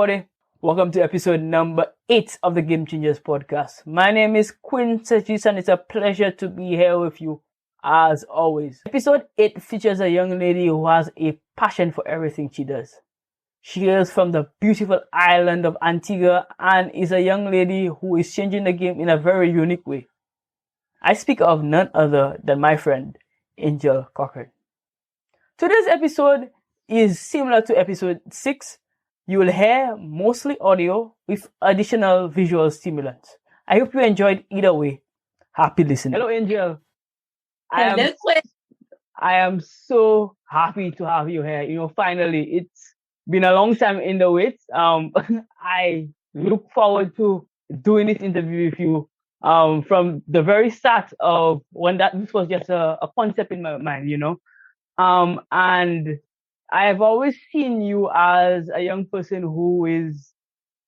everybody. Welcome to episode number 8 of the Game Changers podcast. My name is Quinn, and it's a pleasure to be here with you as always. Episode 8 features a young lady who has a passion for everything she does. She hails from the beautiful island of Antigua and is a young lady who is changing the game in a very unique way. I speak of none other than my friend, Angel Cochrane. Today's episode is similar to episode 6. You will hear mostly audio with additional visual stimulants. I hope you enjoyed either way. Happy listening. Hello, Angel. I am so happy to have you here. Finally, it's been a long time in the wait. I look forward to doing this interview with you from the very start of when this was just a concept in my mind, and I've always seen you as a young person who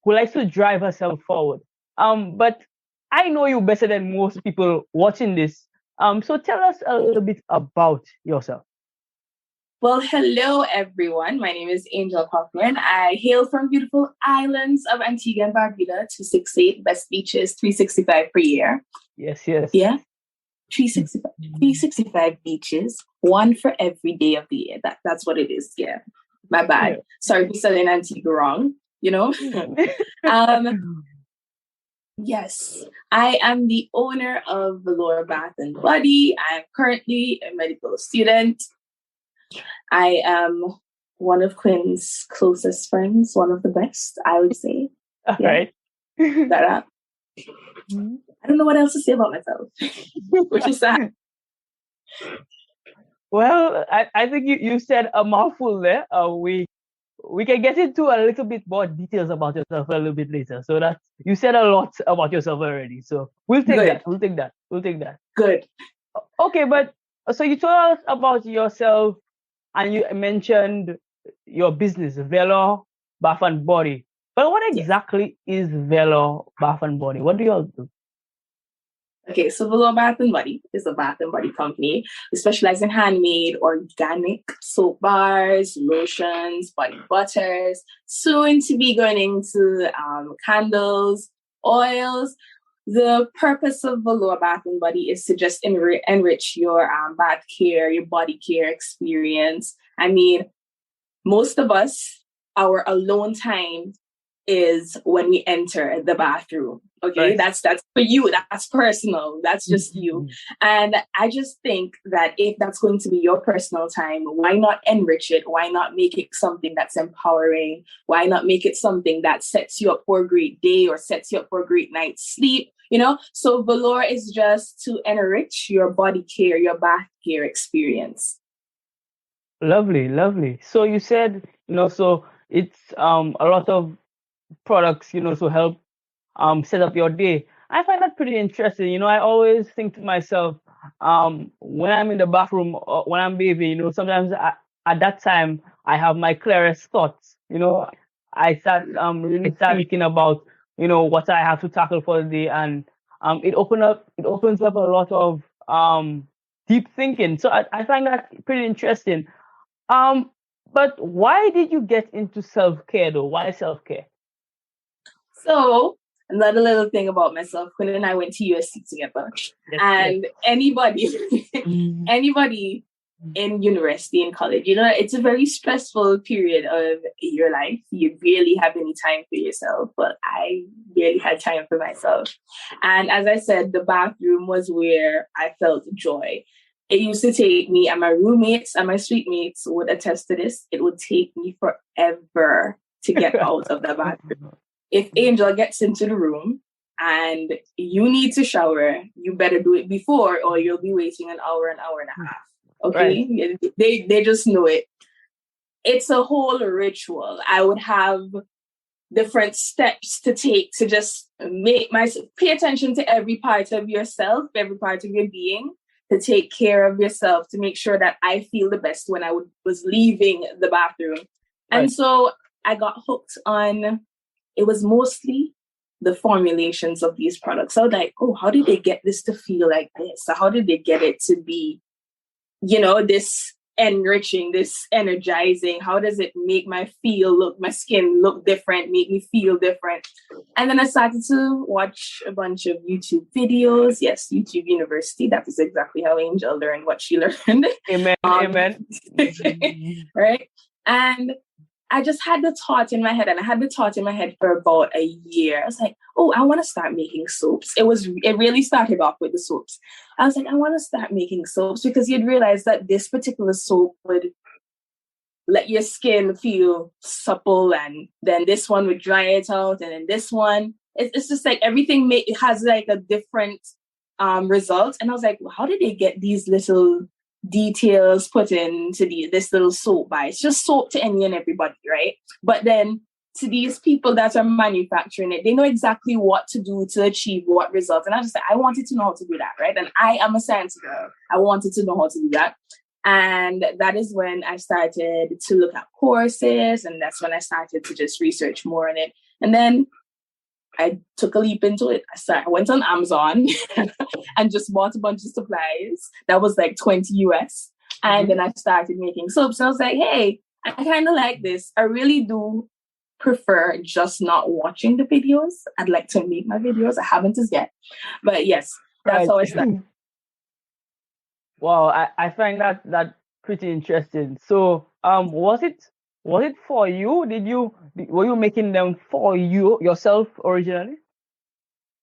likes to drive herself forward. But I know you better than most people watching this. So tell us a little bit about yourself. Well, hello everyone. My name is Angel Cochrane. I hail from beautiful islands of Antigua and Barbuda, 268 best beaches, 365 per year. Yes. Yeah. 365 beaches, one for every day of the year. That's what it is. Yeah. My bad. Yeah. Sorry for selling Antigua wrong, Yes, I am the owner of Velour Bath and Body. I am currently a medical student. I am one of Quinn's closest friends, one of the best, I would say. All right. I don't know what else to say about myself, which is sad. Well, I think you said a mouthful there. We can get into a little bit more details about yourself a little bit later. So that you said a lot about yourself already. So we'll take that. We'll take that. Good. Okay, but so you told us about yourself and you mentioned your business, Velour Bath and Body. But what exactly is Velour Bath and Body? What do you all do? Okay, so Velour Bath and Body is a bath and body company. We specialize in handmade, organic soap bars, lotions, body butters, soon to be going into candles, oils. The purpose of Velour Bath and Body is to just enrich your bath care, your body care experience. I mean, most of us, our alone time is when we enter the bathroom. Okay, right. That's for you. That's personal. That's just you. And I just think that if that's going to be your personal time, why not enrich it? Why not make it something that's empowering? Why not make it something that sets you up for a great day or sets you up for a great night's sleep? So Velour is just to enrich your body care, your bath care experience. Lovely. So you said, so it's a lot of products, to help set up your day. I find that pretty interesting. I always think to myself, when I'm in the bathroom or when I'm bathing, sometimes at that time I have my clearest thoughts. I start really thinking about what I have to tackle for the day, and it opens up a lot of deep thinking. So I find that pretty interesting. But why did you get into self-care though? Why self-care? So another little thing about myself, Quinn and I went to USC together. And anybody in university and college, it's a very stressful period of your life. You barely have any time for yourself, but I barely had time for myself. And as I said, the bathroom was where I felt joy. It used to take me, and my roommates and my suite mates would attest to this, it would take me forever to get out of the bathroom. If Angel gets into the room and you need to shower, you better do it before or you'll be waiting an hour and a half. Okay? Right. They just know it. It's a whole ritual. I would have different steps to take to just pay attention to every part of yourself, every part of your being, to take care of yourself, to make sure that I feel the best when I was leaving the bathroom. Right. And so I got hooked on, it was mostly the formulations of these products. I was like, oh, how did they get this to feel like this? So how did they get it to be, this enriching, this energizing? How does it make my skin look different, make me feel different? And then I started to watch a bunch of YouTube videos. Yes, YouTube University. That is exactly how Angel learned what she learned. Amen. Amen. Right? And I just had the thought in my head, and I had the thought in my head for about a year. I was like, oh, I want to start making soaps. It really started off with the soaps. I was like, I want to start making soaps, because you'd realize that this particular soap would let your skin feel supple, and then this one would dry it out, and then this one. It's just like everything it has like a different result. And I was like, well, how did they get these little details put into this little soap by? It's just soap to any and everybody, right? But then to these people that are manufacturing it, they know exactly what to do to achieve what results. And I just said, I wanted to know how to do that, right? And I am a science girl. I wanted to know how to do that. And that is when I started to look at courses, and that's when I started to just research more on it. And then I took a leap into it. I went on Amazon and just bought a bunch of supplies. That was like 20 US. And then I started making soaps. And I was like, hey, I kind of like this. I really do prefer just not watching the videos. I'd like to make my videos. I haven't as yet. But yes, that's how I started. Wow, I find that pretty interesting. So, was it for you? Were you making them for yourself originally?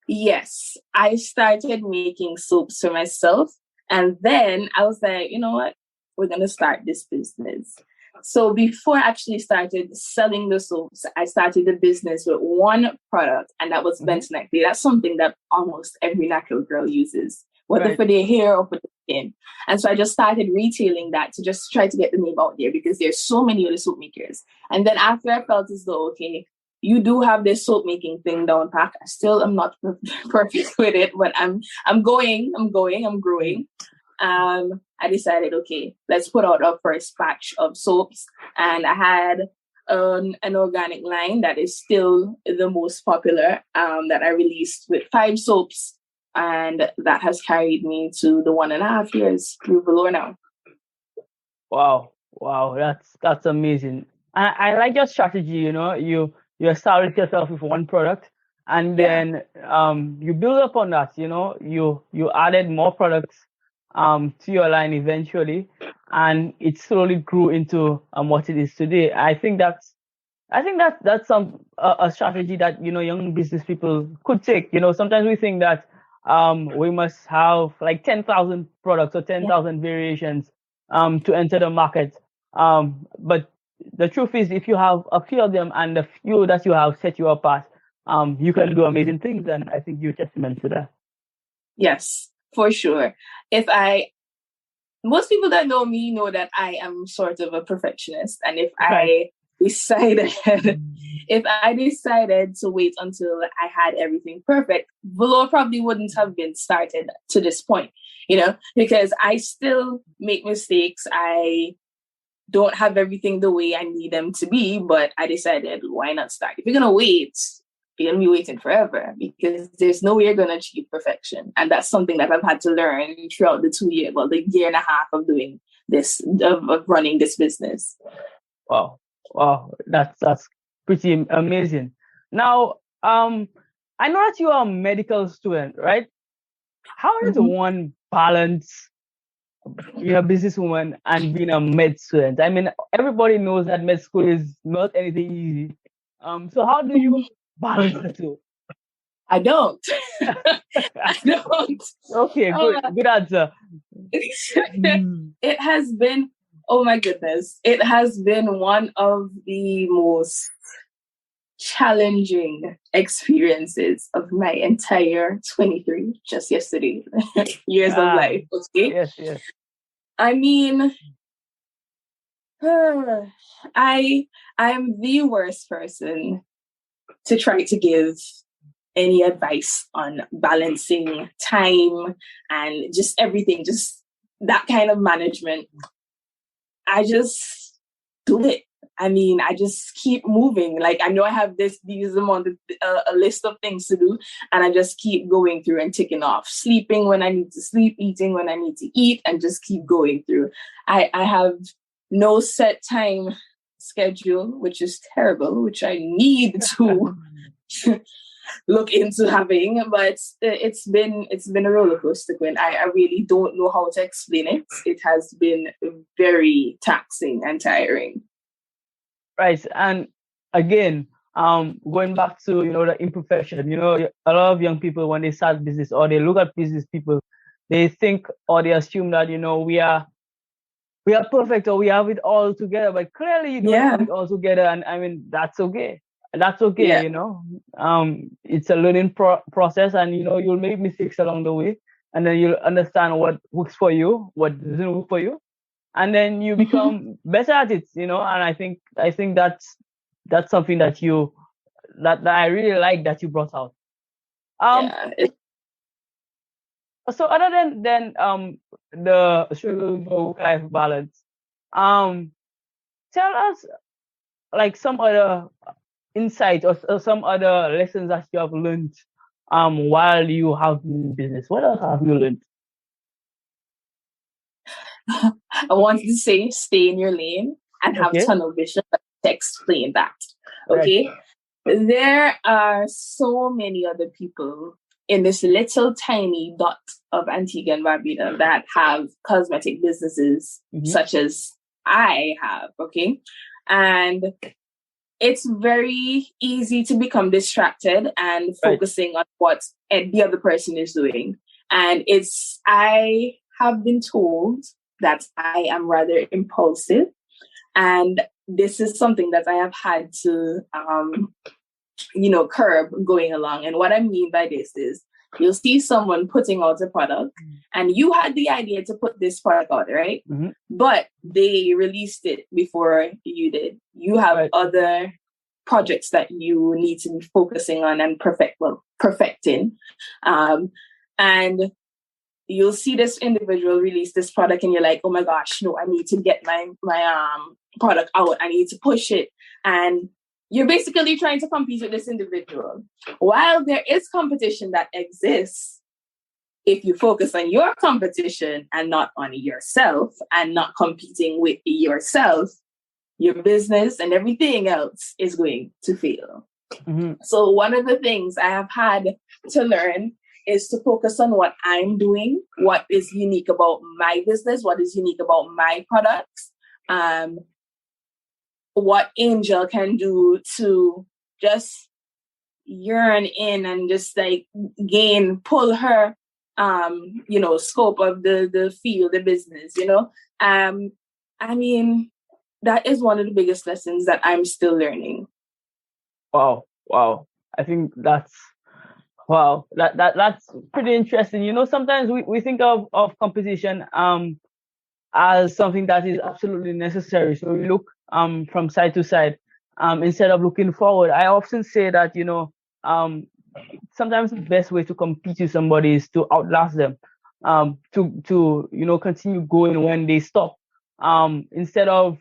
Yes, I started making soaps for myself, and then I was like, you know what? We're gonna start this business. So before I actually started selling the soaps, I started the business with one product, and that was bentonite clay. That's something that almost every natural girl uses, whether for their hair or for their skin. And so I just started retailing that to just try to get the name out there, because there's so many other soap makers. And then after I felt as though, okay, you do have this soap making thing down pat. I still am not perfect with it, but I'm growing. I decided, okay, let's put out our first batch of soaps. And I had an organic line that is still the most popular, that I released with 5 soaps. And that has carried me to the 1.5 years through Velour now. Wow, that's amazing. I like your strategy. You establish yourself with one product, and then you build upon that. You added more products to your line eventually, and it slowly grew into what it is today. I think that's a strategy that young business people could take. Sometimes we think that we must have like 10,000 products or 10,000 variations to enter the market. But the truth is, if you have a few of them and the few that you have set you apart, you can do amazing things. And I think you're testament to that. Yes, for sure. Most people that know me know that I am sort of a perfectionist. And if I decided to wait until I had everything perfect, Velour probably wouldn't have been started to this point, because I still make mistakes. I don't have everything the way I need them to be, but I decided, why not start? If you're going to wait, you're going to be waiting forever, because there's no way you're going to achieve perfection. And that's something that I've had to learn throughout the 2 years, the year and a half of doing this, of running this business. Wow, that's pretty amazing. Now, I know that you are a medical student, right? How does one balance being a businesswoman and being a med student? I mean, everybody knows that med school is not anything easy. So how do you balance the two? I don't. I don't. Okay, good answer. It has been, oh my goodness, it has been one of the most challenging experiences of my entire 23, just yesterday, years of life. Okay? Yes. I mean, I'm the worst person to try to give any advice on balancing time and just everything, just that kind of management. I just do it. I just keep moving. Like, I know I have these amount of a list of things to do, and I just keep going through and ticking off. Sleeping when I need to sleep, eating when I need to eat, and just keep going through. I have no set time schedule, which is terrible, which I need to look into having, but it's been a roller coaster, Quinn. I really don't know how to explain it. It has been very taxing and tiring. Right. And again, going back to, the imperfection, a lot of young people, when they start business or they look at business people, they think or they assume that, we are perfect or we have it all together, but clearly you don't have it all together. And I mean, that's okay. That's okay. It's a learning process, and, you'll make mistakes along the way, and then you'll understand what works for you, what doesn't work for you. And then you become better at it, and I think that's something that that I really like that you brought out. So other than the struggle for work-life balance, tell us like some other insights or some other lessons that you have learned while you have been in business. What else have you learned? I wanted to say stay in your lane and have tunnel vision to explain that. Okay. Right. There are so many other people in this little tiny dot of Antigua and Barbuda that have cosmetic businesses such as I have. Okay. And it's very easy to become distracted and focusing on what the other person is doing. And I have been told that I am rather impulsive. And this is something that I have had to, curb going along. And what I mean by this is you'll see someone putting out a product and you had the idea to put this product out, right? Mm-hmm. But they released it before you did. You have other projects that you need to be focusing on and perfecting. And you'll see this individual release this product and you're like, oh my gosh, no, I need to get my product out. I need to push it. And you're basically trying to compete with this individual. While there is competition that exists, if you focus on your competition and not on yourself and not competing with yourself, your business and everything else is going to fail. Mm-hmm. So one of the things I have had to learn is to focus on what I'm doing, what is unique about my business, what is unique about my products, what Angel can do to just yearn in and just like pull her, scope of the field, the business, that is one of the biggest lessons that I'm still learning. Wow. I think that's pretty interesting. Sometimes we think of competition as something that is absolutely necessary. So we look from side to side instead of looking forward. I often say that, sometimes the best way to compete with somebody is to outlast them, to continue going when they stop, instead of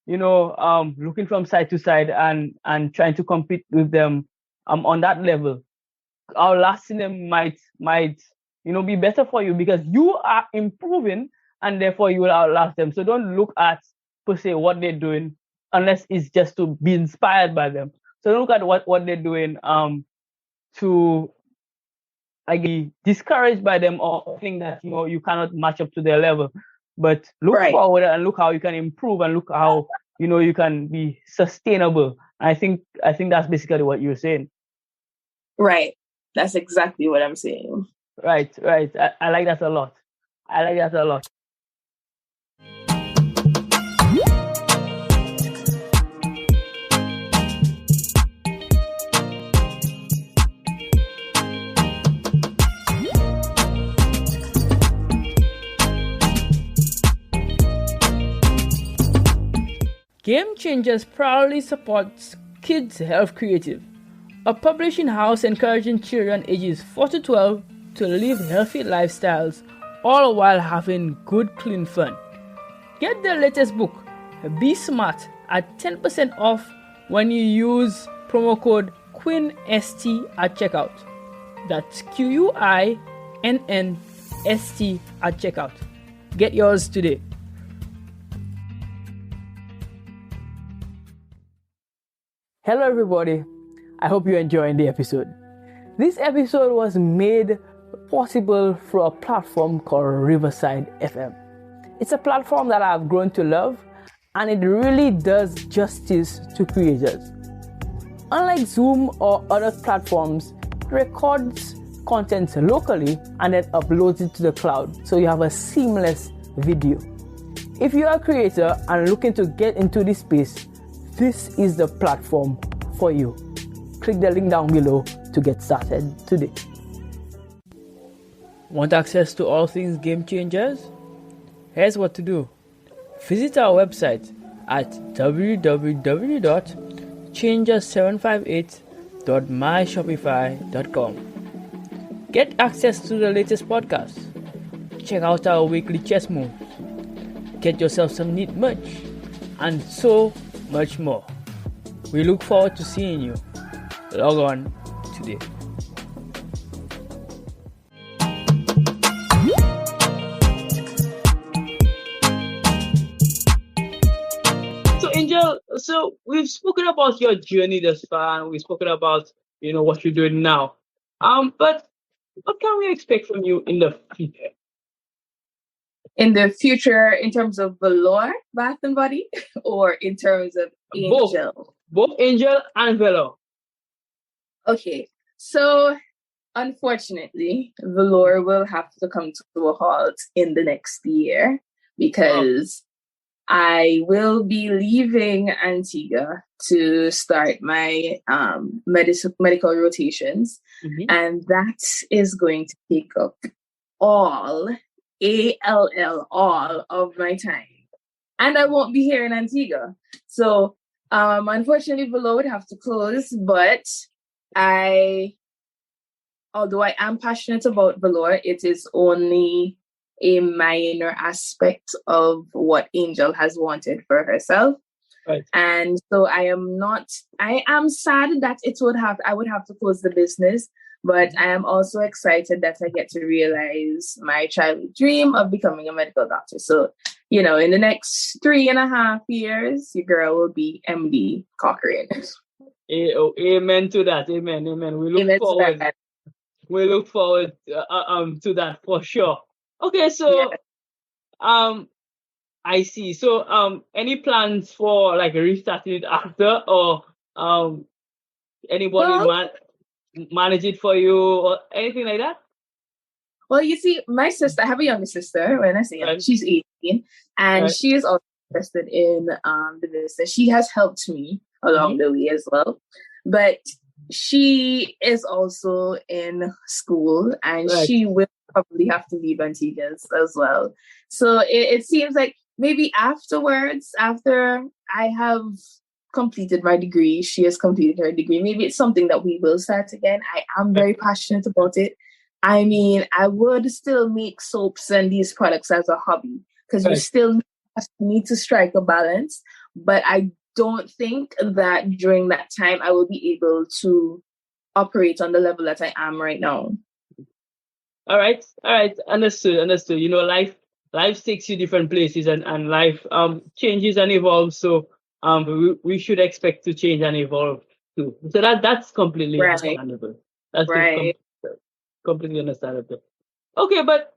looking from side to side and trying to compete with them on that level. Outlasting them might be better for you because you are improving and therefore you will outlast them. So don't look at per se what they're doing unless it's just to be inspired by them. So don't look at what they're doing to be discouraged by them or think that you cannot match up to their level. But look forward and look how you can improve and look how you can be sustainable. I think that's basically what you're saying. Right. That's exactly what I'm saying. Right. I like that a lot. Game Changers proudly supports Kids Health Creative, a publishing house encouraging children ages 4 to 12 to live healthy lifestyles, all while having good, clean fun. Get their latest book, Be Smart at 10% off when you use promo code QuinnST at checkout. That's QUINNST at checkout. Get yours today. Hello everybody. I hope you're enjoying the episode. This episode was made possible through a platform called Riverside FM. It's a platform that I've grown to love, and it really does justice to creators. Unlike Zoom or other platforms, it records content locally and then uploads it to the cloud, so you have a seamless video. If you are a creator and looking to get into this space, this is the platform for you. Click the link down below to get started today. Want access to all things Game Changers? Here's what to do. Visit our website at www.changers758.myshopify.com. Get access to the latest podcasts. Check out our weekly chess moves. Get yourself some neat merch, and so much more. We look forward to seeing you. Log on today. So Angel, so we've spoken about your journey thus far, and we've spoken about what you're doing now. But what can we expect from you in the future? In the future, in terms of Velour, Bath and Body, or in terms of Angel? Both Angel and Velour. Okay, so unfortunately, Velour will have to come to a halt in the next year because I will be leaving Antigua to start my medical rotations, and that is going to take up all of my time, and I won't be here in Antigua. So unfortunately, Velour would have to close, but although I am passionate about Velour, it is only a minor aspect of what Angel has wanted for herself. Right. And so I am sad that I would have to close the business, but I am also excited that I get to realize my childhood dream of becoming a medical doctor. So, in the next 3.5 years, your girl will be MD Cochrane. Amen to that. Amen. We look forward to that for sure. Okay, so I see. So any plans for restarting it after, or anybody manage it for you or anything like that? Well, you see, my sister, I have a younger sister. When I say young, she's 18, and she is also interested in the business. She has helped me along the way as well, but she is also in school, and she will probably have to leave Antigua as well. So it seems like maybe afterwards, after I have completed my degree, she has completed her degree, maybe it's something that we will start again. I am very passionate about it. I mean, I would still make soaps and these products as a hobby because you still need to strike a balance, but I don't think that during that time I will be able to operate on the level that I am right now. All right. Understood. Life takes you different places, and life changes and evolves. So we should expect to change and evolve too. So that's completely understandable. That's completely understandable. Okay, but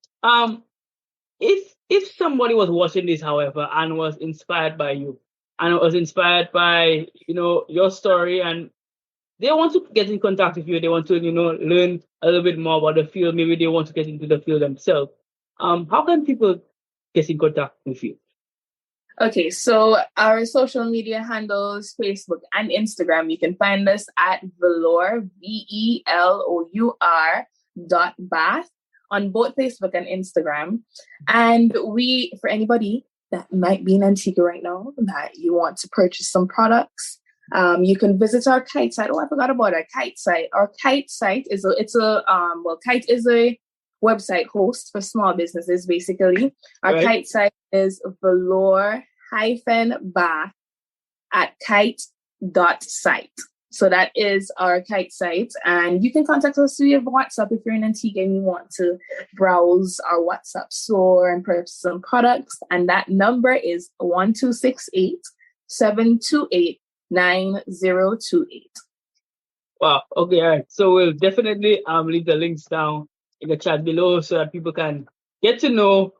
if somebody was watching this, however, and was inspired by you, and was inspired by your story, and they want to get in contact with you, they want to learn a little bit more about the field, maybe they want to get into the field themselves, how can people get in contact with you? Okay, so our social media handles, Facebook and Instagram, you can find us at Velour, VELOUR.bath on both Facebook and Instagram. And for anybody that might be in Antigua right now, that you want to purchase some products, you can visit our Kite site. Oh, I forgot about our Kite site. Our Kite site is Kite is a website host for small businesses, basically. Our Kite site is velour-bath at kite.site. So that is our Kite site. And you can contact us via WhatsApp if you're in Antigua and you want to browse our WhatsApp store and purchase some products. And that number is 1268-728-9028. Wow. Okay. All right. So we'll definitely leave the links down in the chat below so that people can get to know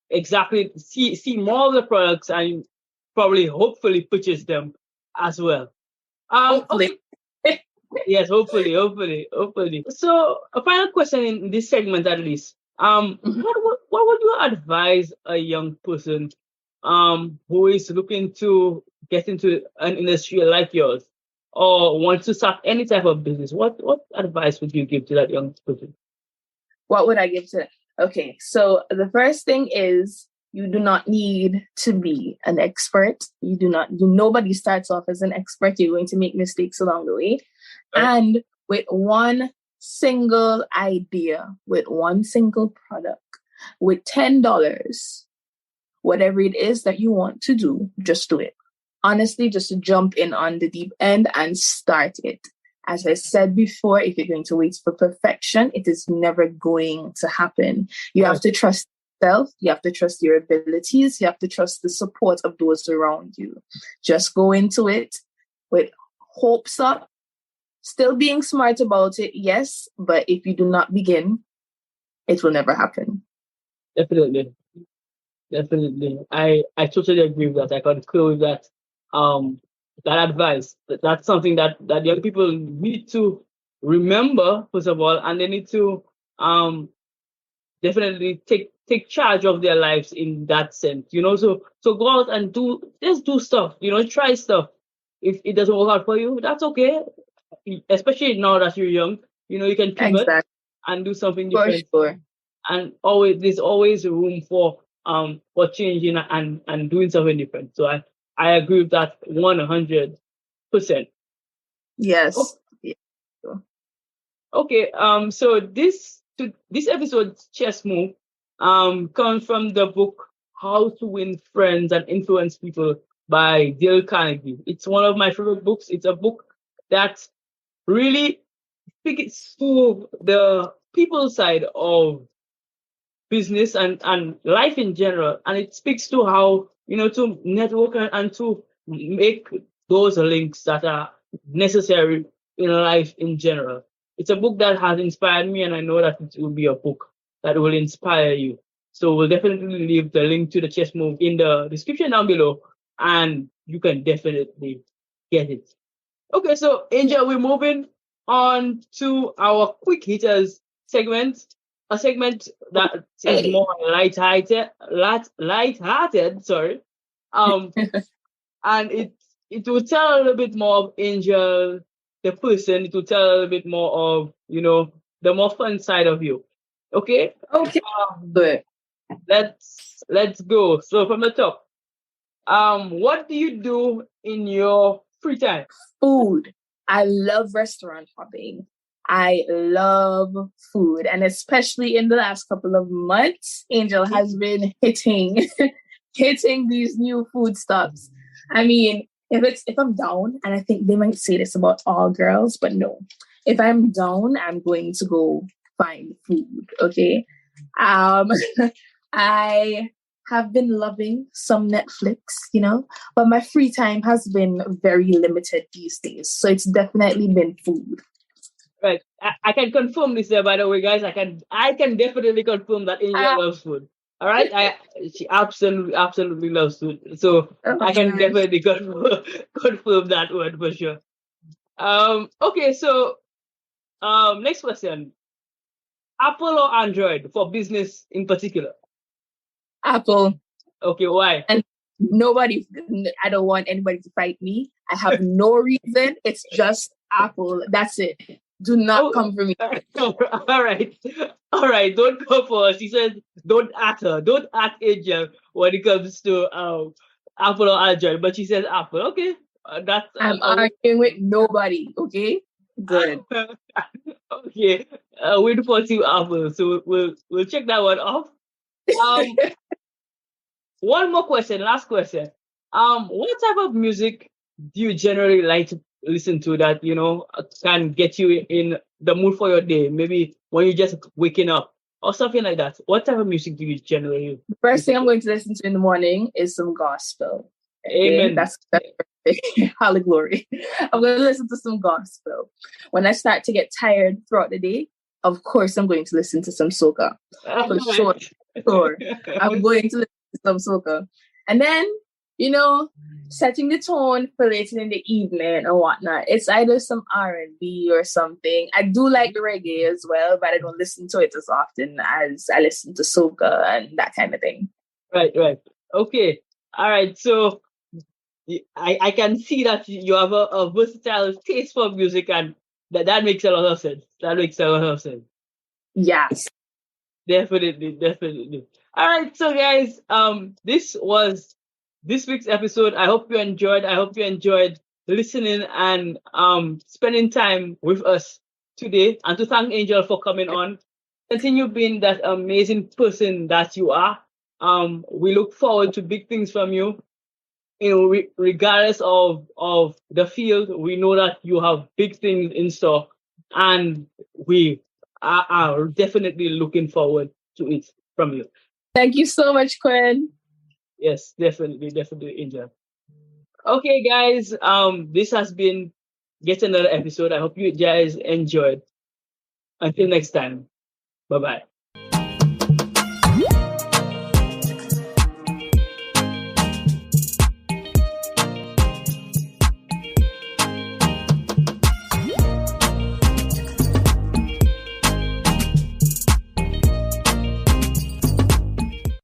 exactly see more of the products and probably hopefully purchase them as well. Hopefully. Okay. Yes, hopefully. So a final question in this segment at least. What would you advise a young person who is looking to get into an industry like yours or wants to start any type of business? What advice would you give to that young person? What would I give to them? Okay, so the first thing is you do not need to be an expert. Nobody starts off as an expert. You're going to make mistakes along the way. Right. And with one single idea, with one single product, with $10, whatever it is that you want to do, just do it. Honestly, just jump in on the deep end and start it. As I said before, if you're going to wait for perfection, it is never going to happen. You have to trust yourself. You have to trust your abilities. You have to trust the support of those around you. Just go into it with hopes up, still being smart about it, yes, but if you do not begin, it will never happen. Definitely. I totally agree with that. I concur with that. That advice. That's something that young people need to remember, first of all, and they need to definitely take charge of their lives in that sense. So go out and do stuff. Try stuff. If it doesn't work out for you, that's okay. Especially now that you're young, you can pivot and do something different. For sure. And there's always room for changing and doing something different. So I agree with that 100%. Yes. Oh. Yeah. Okay. So this episode's chess move comes from the book How to Win Friends and Influence People by Dale Carnegie. It's one of my favorite books. It's a book that really speaks to the people side of business and life in general, and it speaks to how to network and to make those links that are necessary in life in general. It's a book that has inspired me, and I know that it will be a book that will inspire you. So we'll definitely leave the link to the chess move in the description down below, and you can definitely get it. Okay, so Angel, we're moving on to our quick hitters segment. A segment that is more light-hearted, sorry. And it will tell a little bit more of Angel, the person. It will tell a little bit more of, the more fun side of you. Okay? Okay. Good. Let's go. So from the top, what do you do in your free time? Food. I love restaurant hopping. I love food, and especially in the last couple of months, Angel has been hitting these new food stops. I mean, if I'm down, and I think they might say this about all girls, but no, if I'm down, I'm going to go find food. Okay, I have been loving some Netflix, but my free time has been very limited these days, so it's definitely been food. Right. I can confirm this there, by the way, guys. I can definitely confirm that Angel loves food. All right. She absolutely loves food. So I can definitely confirm that word for sure. Okay, so next question. Apple or Android for business in particular? Apple. Okay, why? And I don't want anybody to fight me. I have no reason. It's just Apple. That's it. Do not come for me. All right. Don't come for us. He said, don't at her. Don't at Angel when it comes to Apple or Android. But she says Apple. Okay. I'm arguing with nobody. Okay. Good. Okay. We're for two Apple. So we'll check that one off. One more question. Last question. what type of music do you generally like to listen to that, can get you in the mood for your day? Maybe when you're just waking up or something like that. What type of music do you generally The first thing listen I'm to? going to listen to in the morning is some gospel. Okay, Amen. that's hallelujah. I'm going to listen to some gospel. When I start to get tired throughout the day, of course, I'm going to listen to some soca. For sure, Alright. sure. I'm going to listen to some soca. And then, you know, setting the tone for later in the evening and whatnot. It's either some R&B or something. I do like the reggae as well, but I don't listen to it as often as I listen to soca and that kind of thing. Right. Okay. All right. So I can see that you have a versatile taste for music, and that makes a lot of sense. That makes a lot of sense. Yes. Definitely. All right, so guys, this was this week's episode. I hope you enjoyed. I hope you enjoyed listening and spending time with us today. And to thank Angel for coming on. Continue being that amazing person that you are. We look forward to big things from you. Regardless of the field, we know that you have big things in store, and we are definitely looking forward to it from you. Thank you so much, Quinn. Yes, definitely, Angel. Okay, guys, this has been yet another episode. I hope you guys enjoyed. Until next time, bye bye.